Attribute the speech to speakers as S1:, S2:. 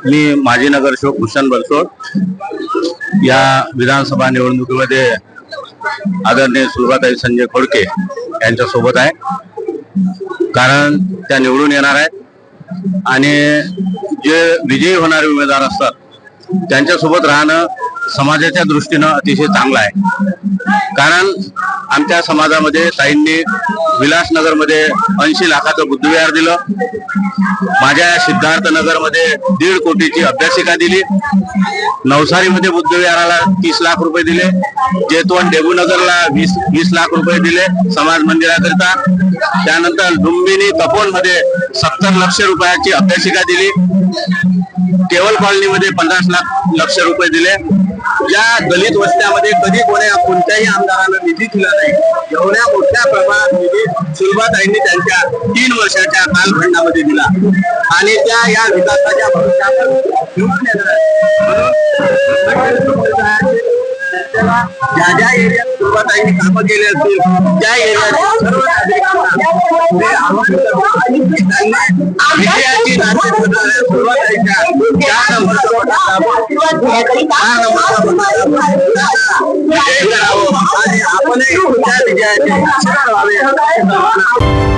S1: मी माजी नगरसेवक भूषण बनसोड या विधानसभा निवडणुकीमध्ये आदरणीय सुलभाताई संजय खोडके यांच्या सोबत आहे। कारण त्या निवडून येणार आहेत आणि जे विजयी होणारे उमेदवार असतात त्यांच्या सोबत राहणं समाजाच्या दृष्टीनं अतिशय चांगलं आहे। कारण आमच्या समाजामध्ये ताईंनी विलासनगरमध्ये 80 लाखाचं बुद्धविहार दिलं, माझ्या सिद्धार्थनगरमध्ये 1.5 कोटीची अभ्यासिका दिली, नवसारीमध्ये बुद्धविहाराला 30 लाख रुपये दिले, जेतवण डेबूनगरला 20 लाख रुपये दिले समाज मंदिराकरिता। त्यानंतर लुंबिनी तपोनमध्ये 70 लक्ष रुपयाची अभ्यासिका दिली, केवल कॉलनीमध्ये 50 लक्ष रुपये दिले। या दलित वस्त्यामध्ये कधी कोणत्याही आमदारानं निधी दिला नाही, एवढ्या मोठ्या प्रमाणात निधी सुलभाताईंनी त्यांच्या 3 वर्षाच्या कालखंडामध्ये दिला आणि त्या या विकासाच्या भविष्यावर निवडून येणार ज्या ज्या एरियात सुलभाताईंनी कामं केली असतील त्या एरियात सर्व विजयाची नाते करणाऱ्या सुलभाताईंच्या त्या नंबरचा आपणही त्या विजयाचे व्हावे।